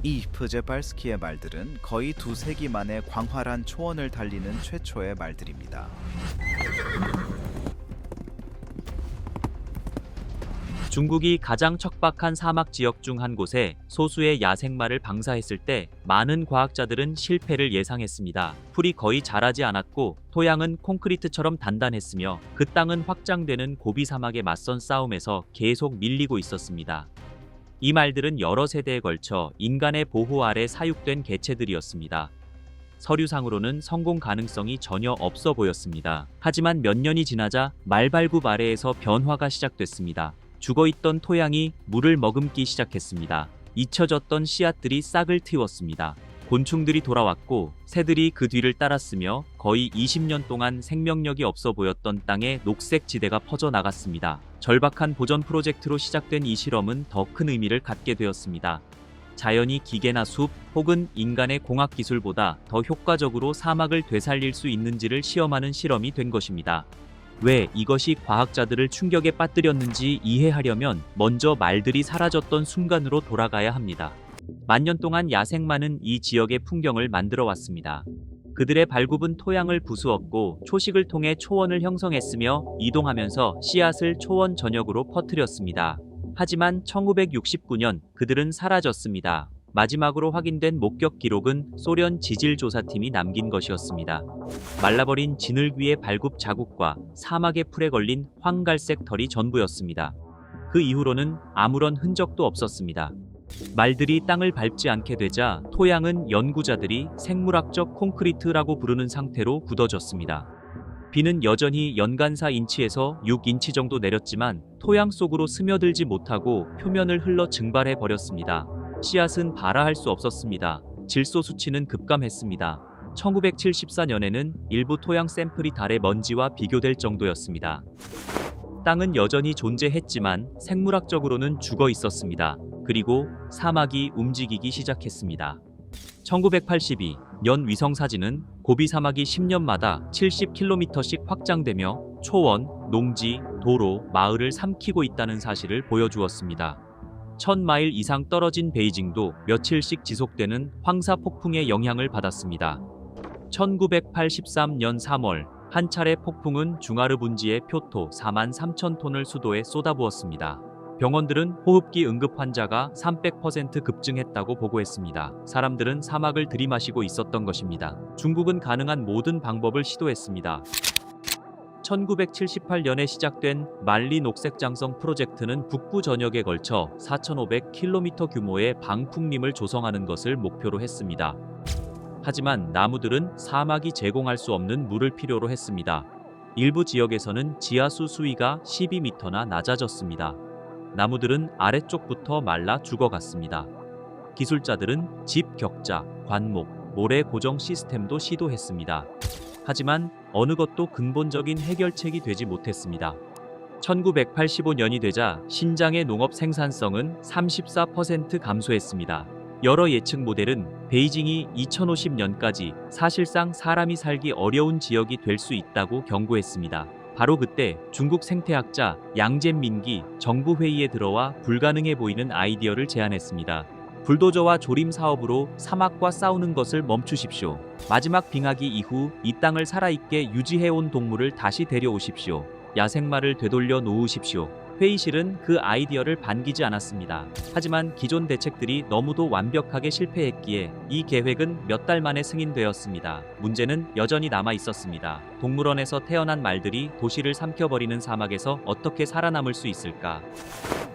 이 프제발스키의 말들은 거의 2세기 만에 광활한 초원을 달리는 최초의 말들입니다. 중국이 가장 척박한 사막 지역 중 한 곳에 소수의 야생마를 방사했을 때 많은 과학자들은 실패를 예상했습니다. 풀이 거의 자라지 않았고 토양은 콘크리트처럼 단단했으며 그 땅은 확장되는 고비 사막에 맞선 싸움에서 계속 밀리고 있었습니다. 이 말들은 여러 세대에 걸쳐 인간의 보호 아래 사육된 개체들이었습니다. 서류상으로는 성공 가능성이 전혀 없어 보였습니다. 하지만 몇 년이 지나자 말발굽 아래에서 변화가 시작됐습니다. 죽어있던 토양이 물을 머금기 시작했습니다. 잊혀졌던 씨앗들이 싹을 틔웠습니다. 곤충들이 돌아왔고 새들이 그 뒤를 따랐으며 거의 20년 동안 생명력이 없어 보였던 땅에 녹색 지대가 퍼져나갔습니다. 절박한 보전 프로젝트로 시작된 이 실험은 더 큰 의미를 갖게 되었습니다. 자연이 기계나 숲 혹은 인간의 공학 기술보다 더 효과적으로 사막을 되살릴 수 있는지를 시험하는 실험이 된 것입니다. 왜 이것이 과학자들을 충격에 빠뜨렸는지 이해하려면 먼저 말들이 사라졌던 순간으로 돌아가야 합니다. 만년 동안 야생마는 이 지역의 풍경을 만들어 왔습니다. 그들의 발굽은 토양을 부수었고 초식을 통해 초원을 형성했으며 이동하면서 씨앗을 초원 전역으로 퍼뜨렸습니다. 하지만 1969년 그들은 사라졌습니다. 마지막으로 확인된 목격 기록은 소련 지질조사팀이 남긴 것이었습니다. 말라버린 진흙 위의 발굽 자국과 사막의 풀에 걸린 황갈색 털이 전부였습니다. 그 이후로는 아무런 흔적도 없었습니다. 말들이 땅을 밟지 않게 되자 토양은 연구자들이 생물학적 콘크리트라고 부르는 상태로 굳어졌습니다. 비는 여전히 연간 4인치에서 6인치 정도 내렸지만 토양 속으로 스며들지 못하고 표면을 흘러 증발해 버렸습니다. 씨앗은 발아할 수 없었습니다. 질소 수치는 급감했습니다. 1974년에는 일부 토양 샘플이 달의 먼지와 비교될 정도였습니다. 땅은 여전히 존재했지만 생물학적으로는 죽어 있었습니다. 그리고 사막이 움직이기 시작했습니다. 1982년 위성 사진은 고비 사막이 10년마다 70km씩 확장되며 초원, 농지, 도로, 마을을 삼키고 있다는 사실을 보여주었습니다. 1000마일 이상 떨어진 베이징도 며칠씩 지속되는 황사 폭풍의 영향을 받았습니다. 1983년 3월 한 차례 폭풍은 중하르 분지의 표토 43,000톤을 수도에 쏟아부었습니다. 병원들은 호흡기 응급 환자가 300% 급증했다고 보고했습니다. 사람들은 사막을 들이마시고 있었던 것입니다. 중국은 가능한 모든 방법을 시도했습니다. 1978년에 시작된 말리 녹색장성 프로젝트는 북부 전역에 걸쳐 4,500km 규모의 방풍림을 조성하는 것을 목표로 했습니다. 하지만 나무들은 사막이 제공할 수 없는 물을 필요로 했습니다. 일부 지역에서는 지하수 수위가 12m나 낮아졌습니다. 나무들은 아래쪽부터 말라 죽어갔습니다. 기술자들은 집 격자, 관목, 모래 고정 시스템도 시도했습니다. 하지만 어느 것도 근본적인 해결책이 되지 못했습니다. 1985년이 되자 신장의 농업 생산성은 34% 감소했습니다. 여러 예측 모델은 베이징이 2050년까지 사실상 사람이 살기 어려운 지역이 될 수 있다고 경고했습니다. 바로 그때 중국 생태학자 양젠민기 정부 회의에 들어와 불가능해 보이는 아이디어를 제안했습니다. 불도저와 조림 사업으로 사막과 싸우는 것을 멈추십시오. 마지막 빙하기 이후 이 땅을 살아있게 유지해온 동물을 다시 데려오십시오. 야생마를 되돌려 놓으십시오. 회의실은 그 아이디어를 반기지 않았습니다. 하지만 기존 대책들이 너무도 완벽하게 실패했기에 이 계획은 몇 달 만에 승인되었습니다. 문제는 여전히 남아 있었습니다. 동물원에서 태어난 말들이 도시를 삼켜버리는 사막에서 어떻게 살아남을 수 있을까?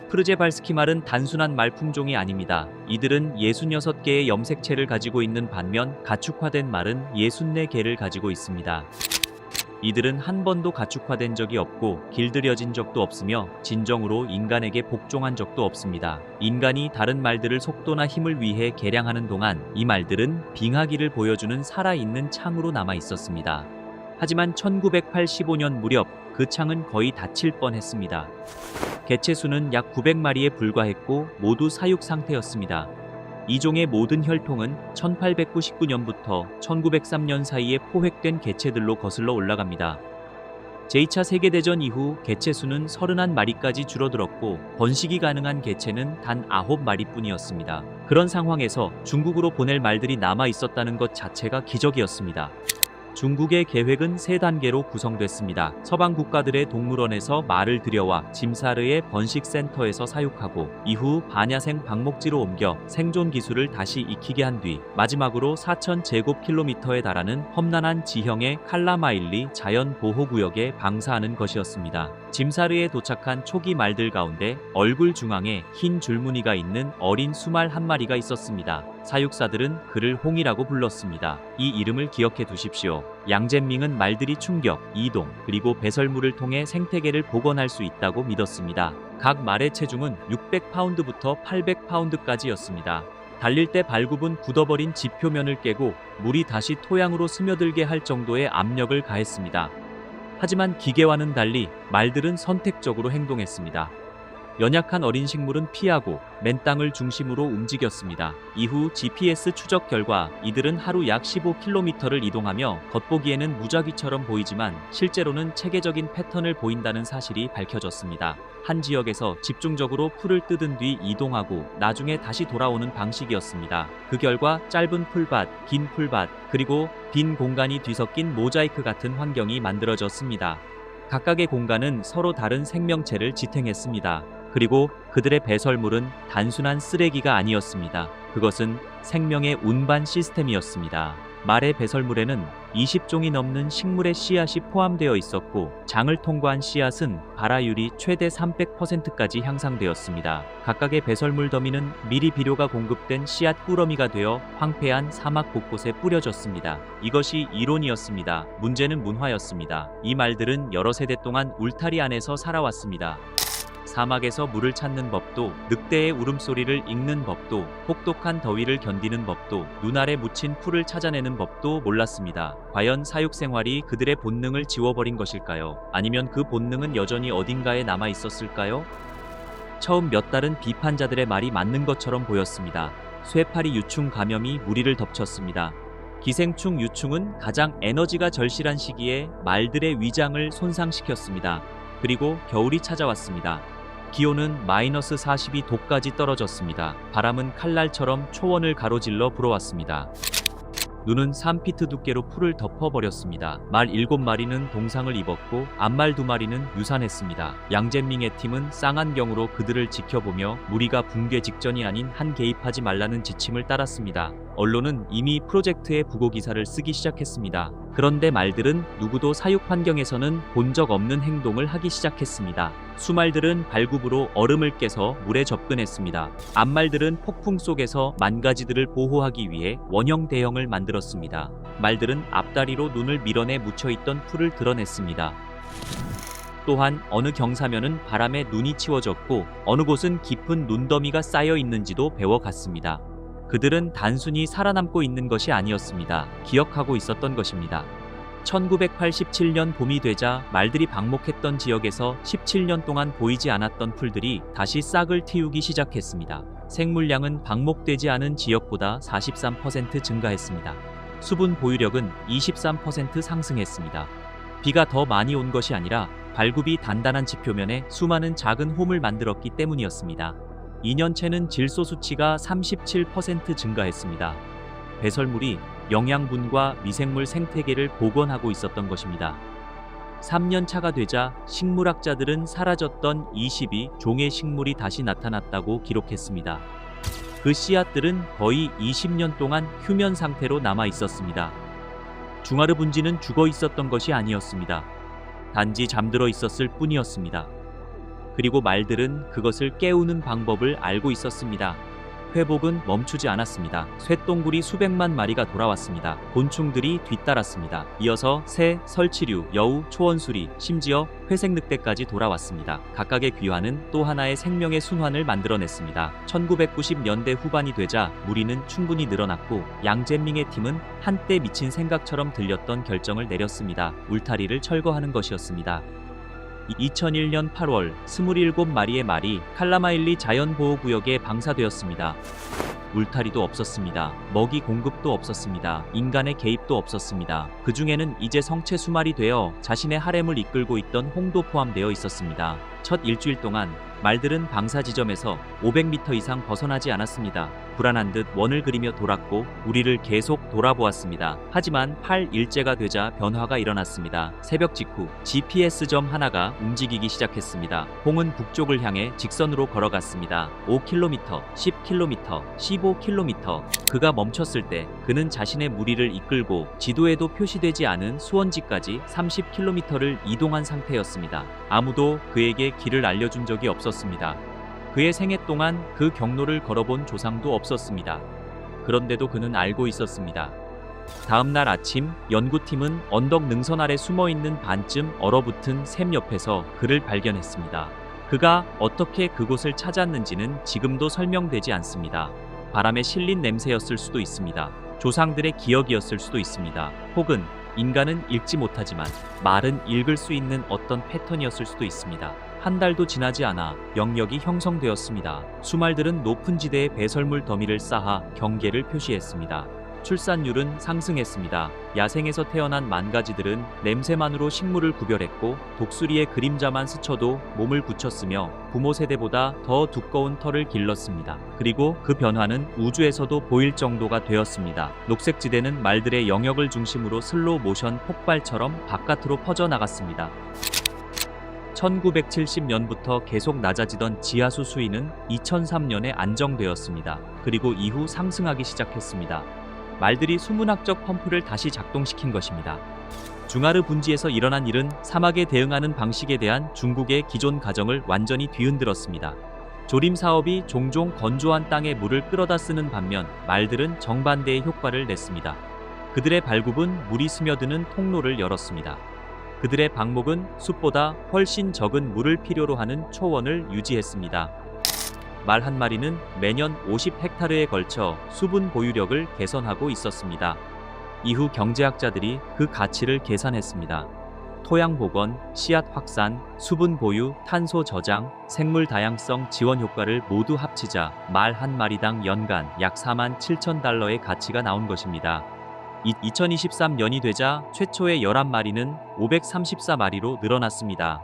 프르제발스키 말은 단순한 말 품종이 아닙니다. 이들은 66개의 염색체를 가지고 있는 반면 가축화된 말은 64개를 가지고 있습니다. 이들은 한 번도 가축화된 적이 없고 길들여진 적도 없으며 진정으로 인간에게 복종한 적도 없습니다. 인간이 다른 말들을 속도나 힘을 위해 개량하는 동안 이 말들은 빙하기를 보여주는 살아있는 창으로 남아 있었습니다. 하지만 1985년 무렵 그 창은 거의 닫힐 뻔했습니다. 개체 수는 약 900마리에 불과했고 모두 사육 상태였습니다. 이 종의 모든 혈통은 1899년부터 1903년 사이에 포획된 개체들로 거슬러 올라갑니다. 제2차 세계대전 이후 개체 수는 31마리까지 줄어들었고 번식이 가능한 개체는 단 9마리뿐이었습니다. 그런 상황에서 중국으로 보낼 말들이 남아 있었다는 것 자체가 기적이었습니다. 중국의 계획은 3단계로 구성됐습니다. 서방 국가들의 동물원에서 말을 들여와 짐사르의 번식센터에서 사육하고 이후 반야생 방목지로 옮겨 생존 기술을 다시 익히게 한 뒤 마지막으로 4,000제곱킬로미터에 달하는 험난한 지형의 칼라마일리 자연보호구역에 방사하는 것이었습니다. 짐사르에 도착한 초기 말들 가운데 얼굴 중앙에 흰 줄무늬가 있는 어린 수말 한 마리가 있었습니다. 사육사들은 그를 홍이라고 불렀습니다. 이 이름을 기억해 두십시오. 양젠밍은 말들이 충격, 이동, 그리고 배설물을 통해 생태계를 복원할 수 있다고 믿었습니다. 각 말의 체중은 600파운드부터 800파운드까지였습니다. 달릴 때 발굽은 굳어버린 지표면을 깨고 물이 다시 토양으로 스며들게 할 정도의 압력을 가했습니다. 하지만 기계와는 달리 말들은 선택적으로 행동했습니다. 연약한 어린 식물은 피하고 맨 땅을 중심으로 움직였습니다. 이후 GPS 추적 결과 이들은 하루 약 15km를 이동하며 겉보기에는 무작위처럼 보이지만 실제로는 체계적인 패턴을 보인다는 사실이 밝혀졌습니다. 한 지역에서 집중적으로 풀을 뜯은 뒤 이동하고 나중에 다시 돌아오는 방식이었습니다. 그 결과 짧은 풀밭, 긴 풀밭, 그리고 빈 공간이 뒤섞인 모자이크 같은 환경이 만들어졌습니다. 각각의 공간은 서로 다른 생명체를 지탱했습니다. 그리고 그들의 배설물은 단순한 쓰레기가 아니었습니다. 그것은 생명의 운반 시스템이었습니다. 말의 배설물에는 20종이 넘는 식물의 씨앗이 포함되어 있었고 장을 통과한 씨앗은 발화율이 최대 300%까지 향상되었습니다. 각각의 배설물 더미는 미리 비료가 공급된 씨앗 꾸러미가 되어 황폐한 사막 곳곳에 뿌려졌습니다. 이것이 이론이었습니다. 문제는 문화였습니다. 이 말들은 여러 세대 동안 울타리 안에서 살아왔습니다. 사막에서 물을 찾는 법도, 늑대의 울음소리를 읽는 법도, 혹독한 더위를 견디는 법도, 눈 아래 묻힌 풀을 찾아내는 법도 몰랐습니다. 과연 사육 생활이 그들의 본능을 지워버린 것일까요? 아니면 그 본능은 여전히 어딘가에 남아 있었을까요? 처음 몇 달은 비판자들의 말이 맞는 것처럼 보였습니다. 쇠파리 유충 감염이 무리를 덮쳤습니다. 기생충 유충은 가장 에너지가 절실한 시기에 말들의 위장을 손상시켰습니다. 그리고 겨울이 찾아왔습니다. 기온은 마이너스 42도까지 떨어졌습니다. 바람은 칼날처럼 초원을 가로질러 불어왔습니다. 눈은 3피트 두께로 풀을 덮어버렸습니다. 말 7마리는 동상을 입었고 암말 2마리는 유산했습니다. 양젠밍의 팀은 쌍안경으로 그들을 지켜보며 무리가 붕괴 직전이 아닌 한 개입하지 말라는 지침을 따랐습니다. 언론은 이미 프로젝트의 부고 기사를 쓰기 시작했습니다. 그런데 말들은 누구도 사육 환경에서는 본 적 없는 행동을 하기 시작했습니다. 수말들은 발굽으로 얼음을 깨서 물에 접근했습니다. 암말들은 폭풍 속에서 만가지들을 보호하기 위해 원형 대형을 만들었습니다. 말들은 앞다리로 눈을 밀어내 묻혀있던 풀을 드러냈습니다. 또한 어느 경사면은 바람에 눈이 치워졌고 어느 곳은 깊은 눈더미가 쌓여 있는지도 배워갔습니다. 그들은 단순히 살아남고 있는 것이 아니었습니다. 기억하고 있었던 것입니다. 1987년 봄이 되자 말들이 방목했던 지역에서 17년 동안 보이지 않았던 풀들이 다시 싹을 틔우기 시작했습니다. 생물량은 방목되지 않은 지역보다 43% 증가했습니다. 수분 보유력은 23% 상승했습니다. 비가 더 많이 온 것이 아니라 발굽이 단단한 지표면에 수많은 작은 홈을 만들었기 때문이었습니다. 2년째는 질소 수치가 37% 증가했습니다. 배설물이 영양분과 미생물 생태계를 복원하고 있었던 것입니다. 3년 차가 되자 식물학자들은 사라졌던 22종의 식물이 다시 나타났다고 기록했습니다. 그 씨앗들은 거의 20년 동안 휴면 상태로 남아 있었습니다. 중하르 분지는 죽어 있었던 것이 아니었습니다. 단지 잠들어 있었을 뿐이었습니다. 그리고 말들은 그것을 깨우는 방법을 알고 있었습니다. 회복은 멈추지 않았습니다. 쇠똥굴이 수백만 마리가 돌아왔습니다. 곤충들이 뒤따랐습니다. 이어서 새, 설치류, 여우, 초원수리, 심지어 회색늑대까지 돌아왔습니다. 각각의 귀환은 또 하나의 생명의 순환을 만들어냈습니다. 1990년대 후반이 되자 무리는 충분히 늘어났고 양젠밍의 팀은 한때 미친 생각처럼 들렸던 결정을 내렸습니다. 울타리를 철거하는 것이었습니다. 2001년 8월 27마리의 말이 칼라마일리 자연보호구역에 방사되었습니다. 울타리도 없었습니다. 먹이 공급도 없었습니다. 인간의 개입도 없었습니다. 그 중에는 이제 성체 수말이 되어 자신의 하렘을 이끌고 있던 홍도 포함되어 있었습니다. 첫 일주일 동안 말들은 방사 지점에서 500m 이상 벗어나지 않았습니다. 불안한 듯 원을 그리며 돌았고 우리를 계속 돌아보았습니다. 하지만 8일째가 되자 변화가 일어났습니다. 새벽 직후 GPS점 하나가 움직이기 시작했습니다. 홍은 북쪽을 향해 직선으로 걸어갔습니다. 5km, 10km, 15km. 그가 멈췄을 때 그는 자신의 무리를 이끌고 지도에도 표시되지 않은 수원지까지 30km를 이동한 상태였습니다. 아무도 그에게 길을 알려준 적이 없었습니다. 그의 생애 동안 그 경로를 걸어본 조상도 없었습니다. 그런데도 그는 알고 있었습니다. 다음 날 아침 연구팀은 언덕 능선 아래 숨어있는 반쯤 얼어붙은 샘 옆에서 그를 발견했습니다. 그가 어떻게 그곳을 찾았는지는 지금도 설명되지 않습니다. 바람에 실린 냄새였을 수도 있습니다. 조상들의 기억이었을 수도 있습니다. 혹은 인간은 읽지 못하지만 말은 읽을 수 있는 어떤 패턴이었을 수도 있습니다. 한 달도 지나지 않아 영역이 형성되었습니다. 수말들은 높은 지대에 배설물 더미를 쌓아 경계를 표시했습니다. 출산율은 상승했습니다. 야생에서 태어난 만가지들은 냄새만으로 식물을 구별했고 독수리의 그림자만 스쳐도 몸을 굳혔으며 부모 세대보다 더 두꺼운 털을 길렀습니다. 그리고 그 변화는 우주에서도 보일 정도가 되었습니다. 녹색 지대는 말들의 영역을 중심으로 슬로우 모션 폭발처럼 바깥으로 퍼져나갔습니다. 1970년부터 계속 낮아지던 지하수 수위는 2003년에 안정되었습니다. 그리고 이후 상승하기 시작했습니다. 말들이 수문학적 펌프를 다시 작동시킨 것입니다. 중하르 분지에서 일어난 일은 사막에 대응하는 방식에 대한 중국의 기존 가정을 완전히 뒤흔들었습니다. 조림 사업이 종종 건조한 땅에 물을 끌어다 쓰는 반면 말들은 정반대의 효과를 냈습니다. 그들의 발굽은 물이 스며드는 통로를 열었습니다. 그들의 방목은 숲보다 훨씬 적은 물을 필요로 하는 초원을 유지했습니다. 말 한 마리는 매년 50헥타르에 걸쳐 수분 보유력을 개선하고 있었습니다. 이후 경제학자들이 그 가치를 계산했습니다. 토양 복원, 씨앗 확산, 수분 보유, 탄소 저장, 생물 다양성 지원 효과를 모두 합치자 말 한 마리당 연간 약 47,000달러의 가치가 나온 것입니다. 2023년이 되자 최초의 11마리는 534마리로 늘어났습니다.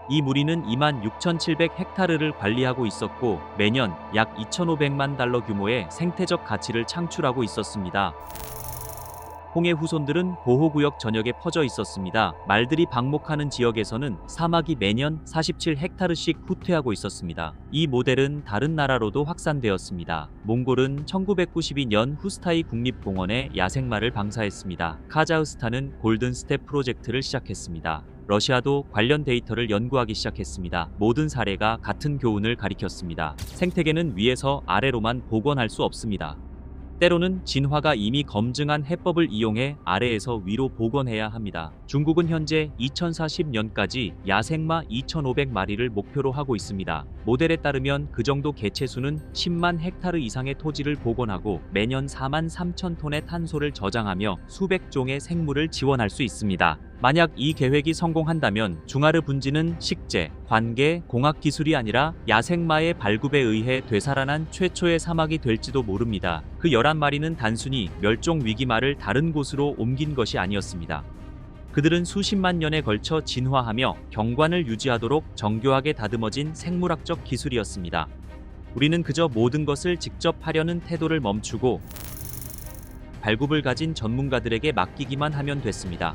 이 무리는 26,700헥타르를 관리하고 있었고 매년 약 2,500만 달러 규모의 생태적 가치를 창출하고 있었습니다. 홍의 후손들은 보호구역 전역에 퍼져 있었습니다. 말들이 방목하는 지역에서는 사막이 매년 47헥타르씩 후퇴하고 있었습니다. 이 모델은 다른 나라로도 확산되었습니다. 몽골은 1992년 후스타이 국립공원에 야생마를 방사했습니다. 카자흐스탄은 골든 스텝 프로젝트를 시작했습니다. 러시아도 관련 데이터를 연구하기 시작했습니다. 모든 사례가 같은 교훈을 가리켰습니다. 생태계는 위에서 아래로만 복원할 수 없습니다. 때로는 진화가 이미 검증한 해법을 이용해 아래에서 위로 복원해야 합니다. 중국은 현재 2040년까지 야생마 2,500마리를 목표로 하고 있습니다. 모델에 따르면 그 정도 개체수는 10만 헥타르 이상의 토지를 복원하고 매년 4만 3천 톤의 탄소를 저장하며 수백 종의 생물을 지원할 수 있습니다. 만약 이 계획이 성공한다면 중하르 분지는 식재, 관계, 공학 기술이 아니라 야생마의 발굽에 의해 되살아난 최초의 사막이 될지도 모릅니다. 그 11마리는 단순히 멸종 위기마를 다른 곳으로 옮긴 것이 아니었습니다. 그들은 수십만 년에 걸쳐 진화하며 경관을 유지하도록 정교하게 다듬어진 생물학적 기술이었습니다. 우리는 그저 모든 것을 직접 하려는 태도를 멈추고 발굽을 가진 전문가들에게 맡기기만 하면 됐습니다.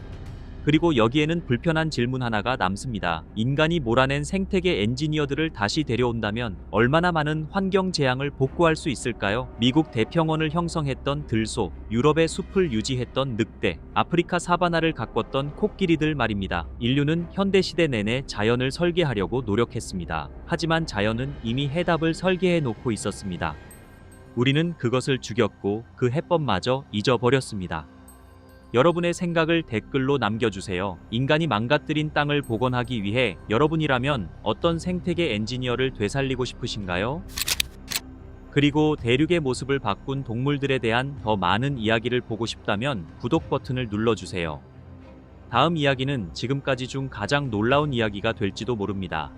그리고 여기에는 불편한 질문 하나가 남습니다. 인간이 몰아낸 생태계 엔지니어들을 다시 데려온다면 얼마나 많은 환경 재앙을 복구할 수 있을까요? 미국 대평원을 형성했던 들소, 유럽의 숲을 유지했던 늑대, 아프리카 사바나를 가꿨던 코끼리들 말입니다. 인류는 현대시대 내내 자연을 설계하려고 노력했습니다. 하지만 자연은 이미 해답을 설계해 놓고 있었습니다. 우리는 그것을 죽였고 그 해법마저 잊어버렸습니다. 여러분의 생각을 댓글로 남겨주세요. 인간이 망가뜨린 땅을 복원하기 위해 여러분이라면 어떤 생태계 엔지니어를 되살리고 싶으신가요? 그리고 대륙의 모습을 바꾼 동물들에 대한 더 많은 이야기를 보고 싶다면 구독 버튼을 눌러주세요. 다음 이야기는 지금까지 중 가장 놀라운 이야기가 될지도 모릅니다.